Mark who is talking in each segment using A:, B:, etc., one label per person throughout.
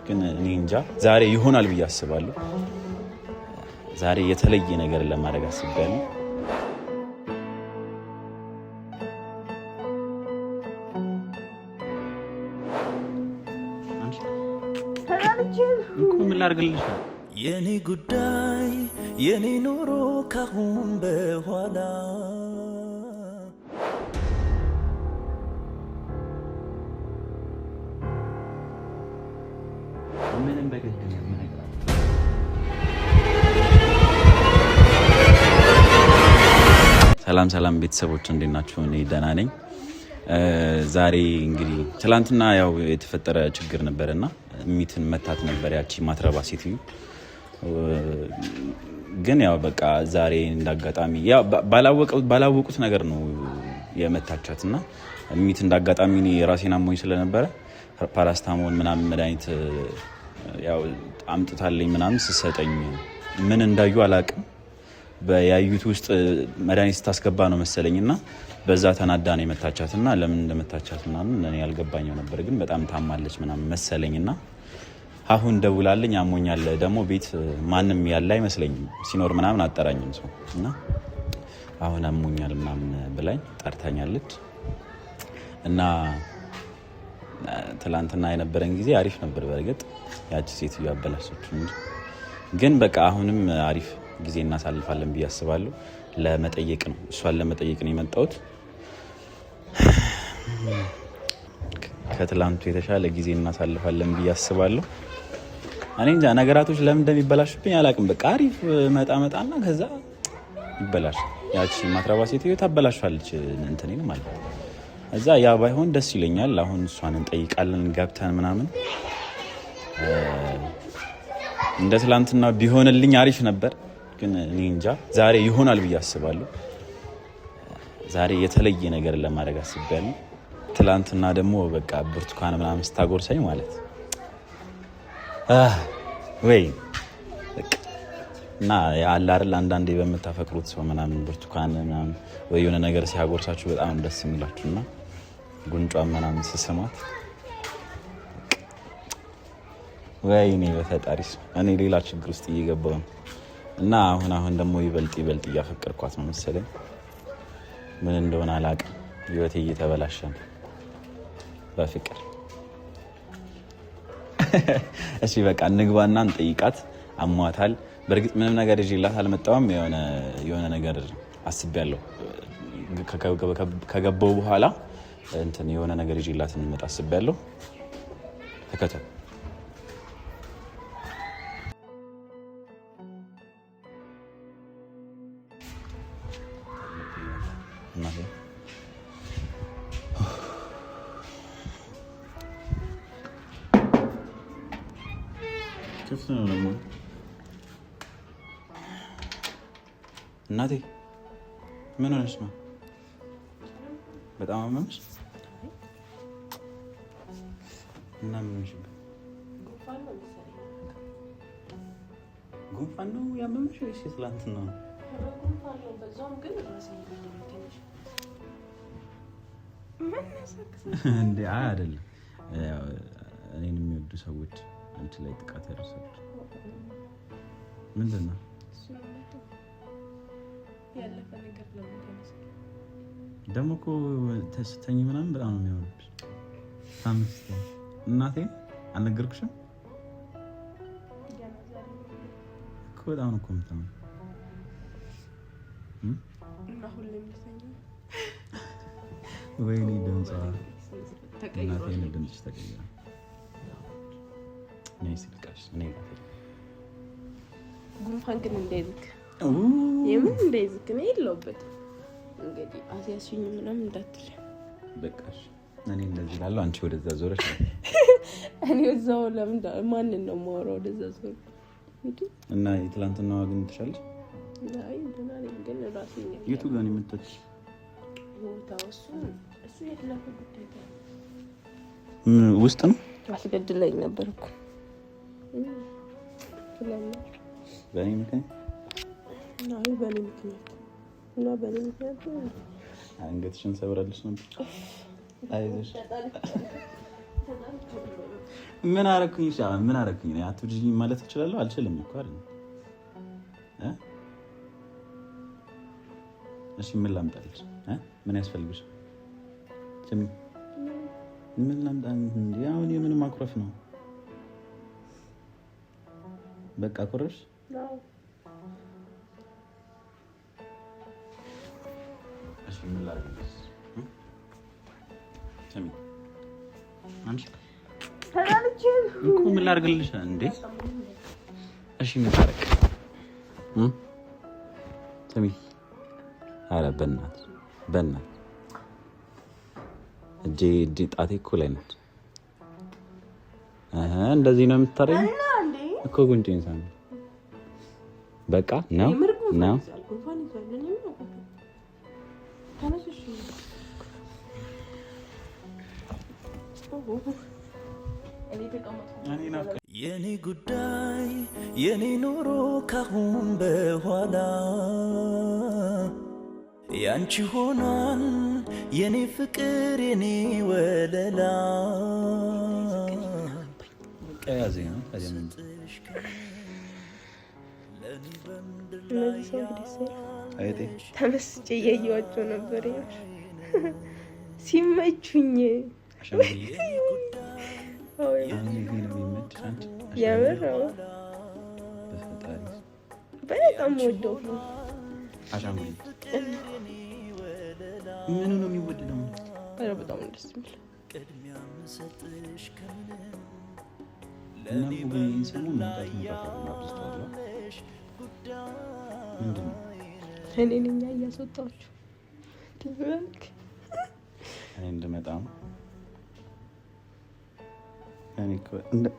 A: ግን እኔ እንጃ ዛሬ ይሆናል ብዬ አስባለሁ። ዛሬ የተለየ ነገር ለማድረግ አስቤያለሁ። ምን ላድርግልሽ?
B: የኔ ጉዳይ የኔ ኑሮ ካሁን በኋላ
A: ምንም በግድ ነው የምነግራት። ሰላም ቤተሰቦች እንዴት ናችሁ? እኔ ደህና ነኝ። ዛሬ እንግዲህ ትላንትና ያው የተፈጠረ ችግር ነበርና ሚትን መታት ነበር ያቺ ማትረባ ሴትዮ። ግን ያው በቃ ዛሬ እንዳጋጣሚ ያው ባላወቁት ነገር ነው የመታቻትና ሚት እንዳጋጣሚ እኔ ራሴን አሞኝ ስለነበረ ፓራስታሞን ምናምን መድኃኒት ያው አምጥታለኝ ምናምን ስሰጠኝ ምን እንዳዩ አላቅም። በያዩት ውስጥ መድኃኒት ስታስገባ ነው መሰለኝና በዛ ተናዳ ነው የመታቻትና ለምን እንደመታቻት ምናምን እኔ ያልገባኝው ነበር። ግን በጣም ታማለች ምናምን መሰለኝና አሁን ደውላልኝ አሞኛል። ደግሞ ቤት ማንም ያለ አይመስለኝም፣ ሲኖር ምናምን አጠራኝም ሰው እና አሁን አሞኛል ምናምን ብላኝ ጠርታኛለች። እና ትላንትና የነበረን ጊዜ አሪፍ ነበር። በእርግጥ ያቺ ሴትዮ ያበላሸችው እንጂ ግን በቃ አሁንም አሪፍ ጊዜ እናሳልፋለን ብዬ አስባለሁ። ለመጠየቅ ነው እሷን ለመጠየቅ ነው የመጣሁት። ከትላንቱ የተሻለ ጊዜ እናሳልፋለን ብዬ አስባለሁ። እኔ እንጃ ነገራቶች ለምን እንደሚበላሹብኝ አላውቅም። በቃ አሪፍ መጣና ከዛ ይበላሽ። ያቺ ማትረባ ሴትዮ ታበላሻለች እንትኔን ማለት ነው። እዛ ያ ባይሆን ደስ ይለኛል። አሁን እሷን እንጠይቃለን ገብተን ምናምን እንደ ትላንትና ቢሆንልኝ አሪፍ ነበር። ግን እኔ እንጃ ዛሬ ይሆናል ብዬ አስባለሁ። ዛሬ የተለየ ነገር ለማድረግ አስቤያለሁ። ትላንትና ደግሞ በቃ ብርቱካን ምናምን ስታጎርሰኝ ማለት ወይ እና ያለ አይደል አንዳንዴ በምታፈቅሩት ሰው ምናምን ብርቱካን ምናምን ወይ የሆነ ነገር ሲያጎርሳችሁ በጣም ደስ የሚላችሁና ጉንጯን ምናምን ስስማት ወይኔ በፈጣሪስ እኔ ሌላ ችግር ውስጥ እየገባሁ ነው። እና አሁን ደግሞ ይበልጥ እያፈቀርኳት ነው መሰለኝ። ምን እንደሆነ አላውቅም። ህይወቴ እየተበላሸ ነው በፍቅር። እሺ በቃ እንግባና እንጠይቃት። አሟታል። በእርግጥ ምንም ነገር ይዤላት አልመጣሁም። የሆነ ነገር አስቤያለሁ። ከገባሁ በኋላ እንትን የሆነ ነገር ይዤላት እንመጣ አስቤያለሁ። ተከተል። እናቴ ምን ሆነሽ ነው? በጣም አመመሽ? እና ምን ሆነሽ? ጉንፋን ነው ያመመሽ ወይስ ትላንትና ነው? ጉንፋን ነው በዛውም ግን ራሴን እንዴ አይደለም። እኔን የሚወዱ ሰዎች አንቺ ላይ ጥቃት ያደርሳሉ። ምንድን ነው ያለፈ ነገር ደግሞ እኮ ተስተኝ ምናምን በጣም ነው የሚሆንብሽ። እናቴ አልነገርኩሽም እኮ በጣም ነው እኮ የምታምነው እና ሁሌም ልተኛ ወይኔ ድምጿ እናቴን ድምፅሽ ተቀይሯል።
C: ጉንፋን ግን እንዳይዝክ የምን እንዳይዝክ ነው የለውበትም። እንግዲህ አስያዝሽኝ ምናምን እንዳትል
A: በቃሽ። እኔ እንደዚህ ላለው አንቺ ወደዛ ዞረሽ
C: እኔ ወዛው ለምን ማንን ነው የማወራው? ወደዛ ዞር
A: እና የትላንትናዋ ግን ትሻለሽ?
C: አይ ደህና ነኝ ግን ራሴ ነኝ።
A: የቱ ጋር ነው የምትጠጪ?
C: እሱ የትላንት ጉዳይ
A: ውስጥ ነው።
C: አስገድለኝ ነበር እኮ
A: በእኔ ምክንያት
C: እና በእኔ ምክንያት
A: አንገትሽን ሰብራለች ነበር። አይዞሽ ምን አረኩኝ? ምን አረኩኝ? አትወጂኝ ማለት እችላለሁ? አልችልም እኮ አይደል? እሺ ምን ላምጣልሽ? ምን ያስፈልግሽ? ምን ላምጣ? እንዴ አሁን የምን ማኩረፍ ነው? በቃ ኮረሽ? እሺ ምን ላድርግልሽ? ስሚ አንቺ
C: ተናልቼ
A: እኮ ምን ላድርግልሽ እንዴ? እሺ ምን ታረቅ? ስሚ ኧረ በእናትህ እጄ ጣቴ እኮ ላይ ነች። እንደዚህ ነው የምታረጊው እኮ ጉንጬን ሳሚ። በቃ ነው
B: የኔ ጉዳይ የኔ ኑሮ ካሁን በኋላ ያንቺ ሆኗል የኔ ፍቅር የኔ ወለላ
A: ቀያዘኝ ነው
C: ተመስጬ እያየኋቸው ነበር ሲመቹኝ። የምር በጣም ወደው
A: ምን ነው የሚወደደው?
C: በጣም ደስ የሚል እኔን እኛ እያስወጣችሁ ትብለክ
A: እኔ እንደመጣ ነው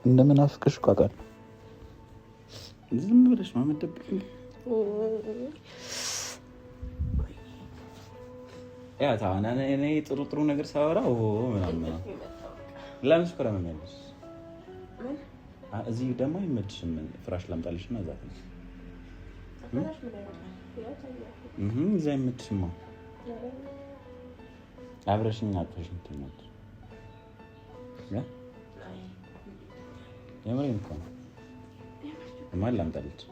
A: እንደምናፍቅሽ እኮ አውቃለሁ። ዝም ብለሽ ነው የምትደብቂኝ። ያ ታና እኔ ጥሩ ነገር ሳወራ ምናምን ለምን ስከራ መመለስ እዚህ ደግሞ አይመችሽም። ፍራሽ ላምጣልሽ እና እዛ እዛ አይመችሽም። አብረሽኝ አጥተሽኝ ትመጭ የምሬን እኮ ነው። ማን ላምጣልሽ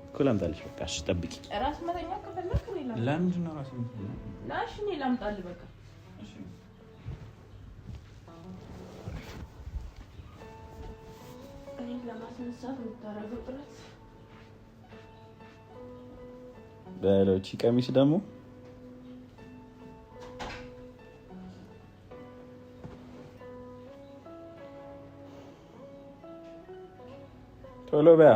A: እኮ ላምጣልሽ። በቃ እሺ ጠብቂ።
C: ራስ መተኛ ከፈለክ
A: ለምንድን ነው ራስ መተኛ?
C: ላሽ እኔ ላምጣልህ በቃ
A: እሺ።
C: እኔ ለማስነሳት የምታረገው ጥረት
A: በሎቺ ቀሚስ ደግሞ ቶሎ በያ።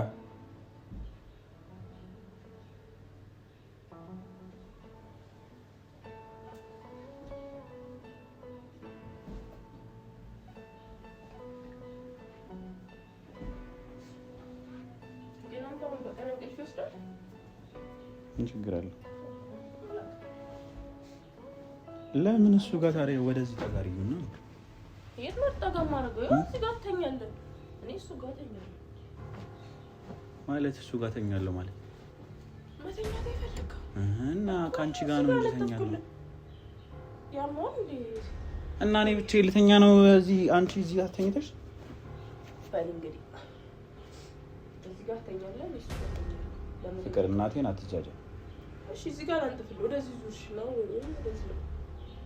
A: ምን ችግር አለ? ለምን እሱ ጋር ታዲያ ወደዚህ ተጋሪ ነው?
C: የት መጣ ጋር ማረገው? እዚህ ጋር ተኛለህ። እኔ እሱ ጋር ተኛለሁ
A: ማለት እሱ ጋር ተኛለሁ ማለት
C: መተኛት ይፈልጋል
A: እና ካንቺ ጋር ነው ተኛለሁ
C: ያማው እንዴ?
A: እና እኔ ብቻዬን ልተኛ ነው እዚህ? አንቺ እዚህ ጋር ተኝተሽ
C: ባል እንግዲህ እዚህ ጋር ተኛለህ። እሱ ጋር ተኛለህ።
A: ፍቅር እናቴን አትጃጃ
C: እሺ። እዚህ ጋር አንተፍል ወደዚህ ዙርሽ ነው ወደዚህ ነው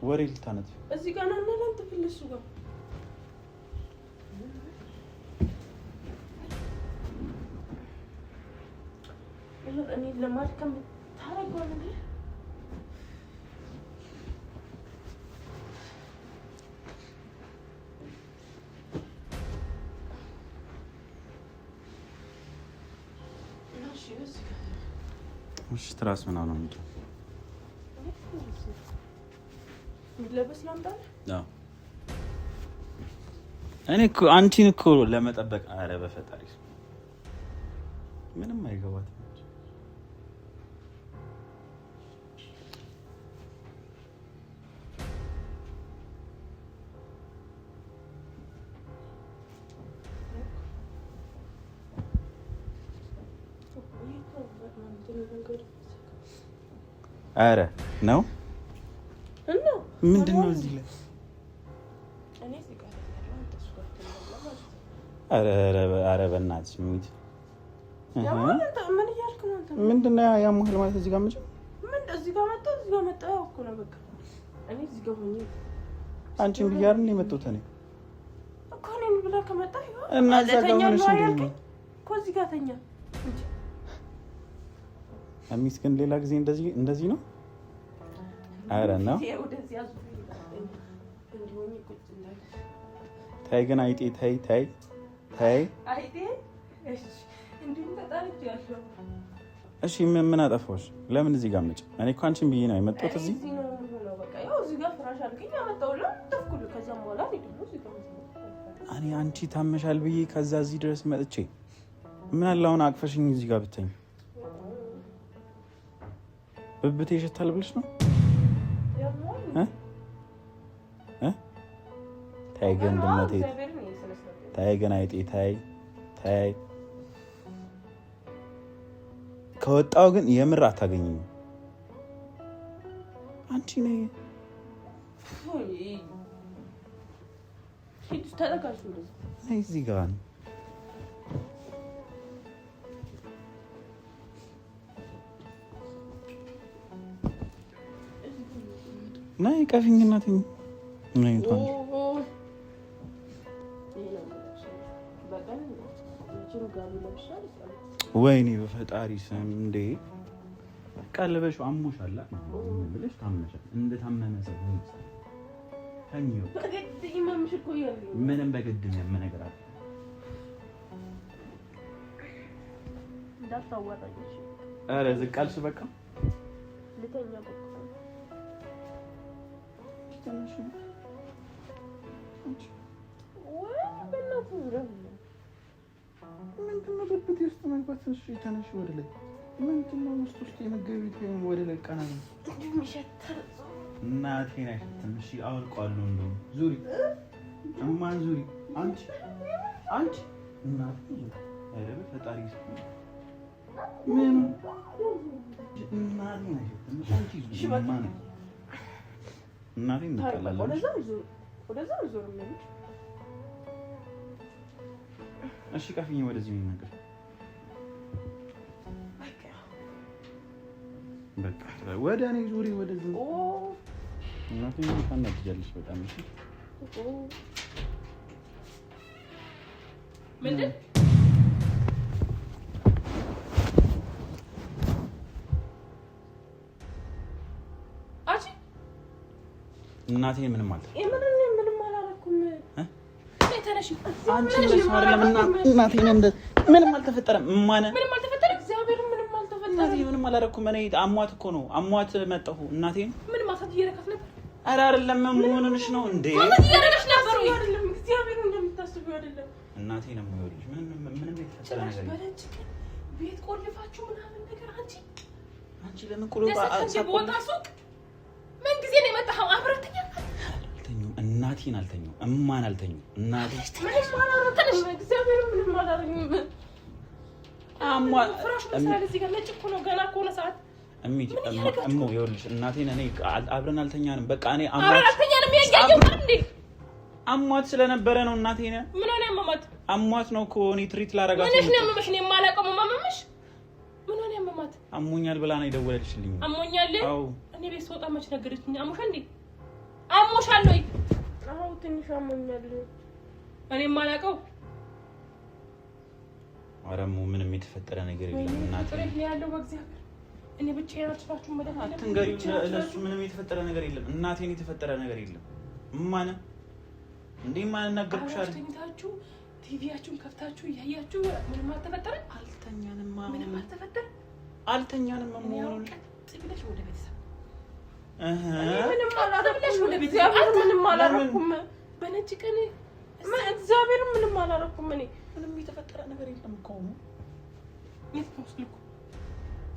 A: ወሬ ልታነጥ
C: እዚህ ጋር ነው አንተፍል እሱ ጋር እኔ ለማድከም ታረጋው ነገር
A: እሺ ትራስ ምናምን ነው እንዴ?
C: ለበስ ላምጣልህ?
A: አዎ እኔ እኮ አንቺን እኮ ለመጠበቅ። ኧረ በፈጣሪ ምንም አይገባትም። ኧረ ነው ምንድን ነው እዚህ ላይ ኧረ በእናትሽ ሚት
C: ምን እያልክ ነው አንተ?
A: ምንድን ነው ያማህል ማለት እዚህ ጋር መጣ?
C: ምን እዚህ ጋር መጣ እኮ ነው በቃ። እኔ እዚህ ጋር ሆኜ
A: አንቺን ብዬሽ አይደል የመጣሁት እኔ
C: እኮ እኔን ብለህ ከመጣህ
A: እና እዛ ጋር ሆነሽ እንደዚህ
C: እኮ እዚህ ጋር ተኛ እንጂ
A: አሚስ ግን ሌላ ጊዜ እንደዚህ ነው። ኧረ ነው ታይ ግን አይጤ ታይ
C: አይጤ
A: እሺ ምን አጠፋሽ? ለምን እዚህ ጋር መጭ? እኔ እኮ አንቺን ብዬሽ ነው የመጣሁት። እዚህ እኔ አንቺ ታመሻል ብዬ ከዛ እዚህ ድረስ መጥቼ ምን አለ አሁን አቅፈሽኝ እዚህ ጋር ብተኝ ብብቴ ይሸታል ብለሽ ነው? ታይ ግን ድመቴ ታይ ግን አይጤ ታይ ከወጣው ግን የምር አታገኝም። አንቺ ነኝ እዚህ ጋር ነው ናይ ቀፊኝ እናቴ ናይ እንኳን ወይኔ በፈጣሪ ስም እንዴ ቀለበሽው አሞሻል ብለሽ ታመሻል። እንደታመመ ሰው ታኝዮ ምንም በግድም ነገር አለ
C: እንዳታዋጣሽ።
A: ኧረ ዝቅ አልሽ በቃ
C: ልተኛ በቃ
A: ትንሽ ምንድነው በብት ውስጥ መግባት? እሺ ተነሽ ወደ ላይ። ምንድነው ውስጥ የመገቢት ወይም ወደ ላይ ቀና ነው እንደሚሸተር እናቴ ነሽ። ትንሽ አውልቋለሁ። እንደው ዙሪ እማን ዙሪ አንቺ እናቴ ኧረ ፈጣሪ ምን እናቴ ነሽ። ትንሽ አንቺ ዙሪ እማን እናቴ እንቀላለን።
C: ወደዛ ዙር ምን
A: እሺ ቀፊኝ ወደዚህ ምን ነገር በቃ ወደ እኔ ዙሪ ወደዚህ እናቴ ታናድጃለሽ በጣም። እሺ
C: ምንድን አቺ
A: እናቴ ምንም አለ
C: ምንም አላረኩም። ተነሽ
A: አንቺ ለምን አይደለም እናቴ ምንም አልተፈጠረም። ምንም አልተፈጠረም።
C: እግዚአብሔር ምንም አልተፈጠረም።
A: እናቴ ምንም አላረኩም። እኔ አሟት እኮ ነው አሟት መጣሁ። እናቴ
C: ምን ማሳት እየረካት ነበር።
A: ኧረ አይደለም ምን ሆነሽ ነው እንዴ?
C: ማሳት እየረካሽ ነበር ወይ? አይደለም እግዚአብሔር እንደምታስቢው አይደለም።
A: እናቴ ነው የሚወልሽ። ምንም የተፈጠረ ነገር የለም።
C: ቤት ቆልፋችሁ ምናምን ነገር
A: አንቺ ለምን ቆልፋ
C: ቦታ ሱቅ ምን ጊዜ ነው የመጣኸው? አብረተኛ
A: እናቴን አልተኛው እማን አልተኛው እናቴ
C: ምንም አላረተሽ። እግዚአብሔር ምንም አላረኝም። ፍራሽ መስራት እዚህ ጋር ነጭ እኮ ነው ገና እኮ ነው ሰዓት
A: እሚት እሞ ይኸውልሽ እናቴን እኔ አብረን አልተኛንም። በቃ እኔ
C: አልተኛንም። ያያየው እንዴ
A: አሟት ስለነበረ ነው እናቴ ነው።
C: ምን ሆነ ያመማት?
A: አሟት ነው እኮ እኔ ትሪት ላረጋት
C: ነው። ምን ነው ያመመሽ? ነው የማላውቀው ማመመሽ? ምን ሆነ ያመማት?
A: አሞኛል ብላ ነው የደወለችልኝ።
C: አሞኛል?
A: አዎ
C: እኔ ቤት ስወጣ መች ነገረችኝ? አሞሻል እንዴ? አሞሻል ወይ? አዎ ትንሽ አሞኛል። እኔ የማላውቀው
A: አረሙ ምንም የተፈጠረ ነገር የለም እናቴ
C: ነው ያለው በእግዚአብሔር። እኔ ብቻዬን አልችላችሁም ማለት ነው።
A: አትንገሪው ለእሱ ምንም የተፈጠረ ነገር የለም። እናቴን የተፈጠረ ነገር የለም። ማን እንዴ ማን ነገርኩሻል?
C: ተኝታችሁ ቲቪያችሁን ከፍታችሁ እያያችሁ ምንም አልተፈጠረ?
A: አልተኛንም።
C: ምንም አልተፈጠረ?
A: አልተኛንም። ማን
C: ቀጥ ብለሽ ወደ ቤተሰብ
A: ምንም
C: አላረኩም። ወደ ቤተሰብ ምንም አላረኩም። በነጭ ቀን እግዚአብሔር ምንም አላረኩም። እኔ
A: ምንም የተፈጠረ ነገር የለም እኮ ነው።
C: የት ነው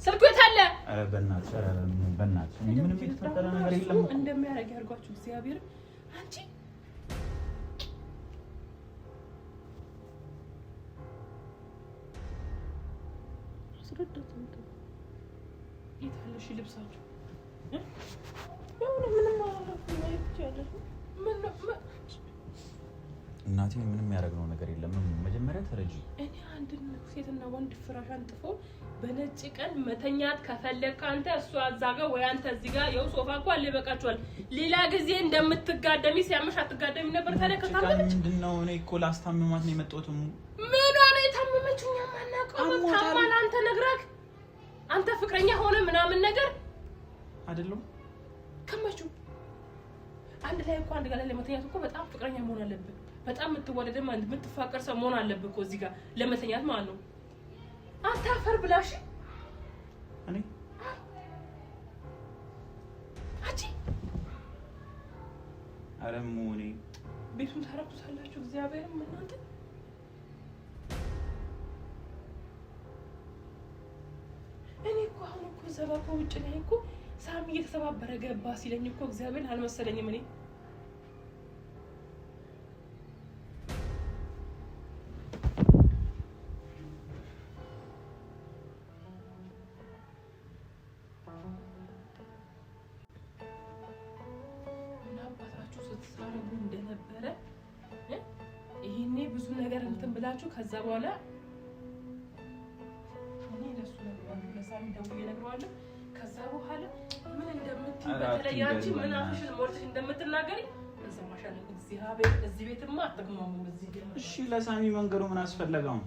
C: ስልኩ የት አለ?
A: ኧረ በእናትሽ ምንም የተፈጠረ ነገር የለም።
C: እንደሚያደርግ ያርጓችሁ እግዚአብሔር። አንቺ አስረዳት። የት አለሽ ልብሳችሁ? ምንም አላረኩም።
A: እናቴ ምንም ያደረግነው ነገር የለም። መጀመሪያ ተረጂ።
C: እኔ አንድ ሴትና ወንድ ፍራሽ አንጥፎ በነጭ ቀን መተኛት ከፈለክ አንተ እሷ አዛጋ ወይ አንተ እዚህ ጋር ያው ሶፋ እኮ አለ ይበቃችኋል። ሌላ ጊዜ እንደምትጋደሚ ሲያመሽ አትጋደሚ ነበር። ታዲያ ከታመመች
A: ምንድነው? እኔ እኮ ላስታምማት ነው የመጣሁት።
C: ምን አለ የታመመችው? እኛ ማናውቀው ታማል። አንተ ነግራክ አንተ ፍቅረኛ ሆነ ምናምን ነገር
A: አይደለም
C: ከመቹ አንድ ላይ እኮ አንድ ጋር ላይ ለመተኛት እኮ በጣም ፍቅረኛ መሆን አለብህ። በጣም የምትወደድ ማለት የምትፋቀር ሰው መሆን አለብህ እኮ እዚህ ጋር ለመተኛት ማለት ነው። አንተ አፈር ብላሽ
A: እኔ
C: አጂ
A: አረሙኒ
C: ቤቱን ታረቁታላችሁ። እግዚአብሔርም እናንተ እኔ እኮ አሁን እኮ ዘባኮ ውጭ ላይ እኮ ሳሚ እየተሰባበረ ገባ ሲለኝ እኮ እግዚአብሔር አልመሰለኝም። እኔ አባታችሁ ስትሳረጉ እንደነበረ ይሄኔ ብዙ ነገር እንትን ብላችሁ ከዛ በኋላ እኔ ለሱ ነው ለሳሚ ደውዬ እነግረዋለሁ። ከዛ በኋላ ምን እንደምትይ በተለይ አንቺ ምን አፍሽን ሞልተሽ እንደምትናገሪ እንሰማሻለን። እግዚአብሔር እዚህ ቤትማ አትግማሙ። እዚህ ቤት
A: እሺ፣ ለሳሚ መንገሩ ምን አስፈለገው?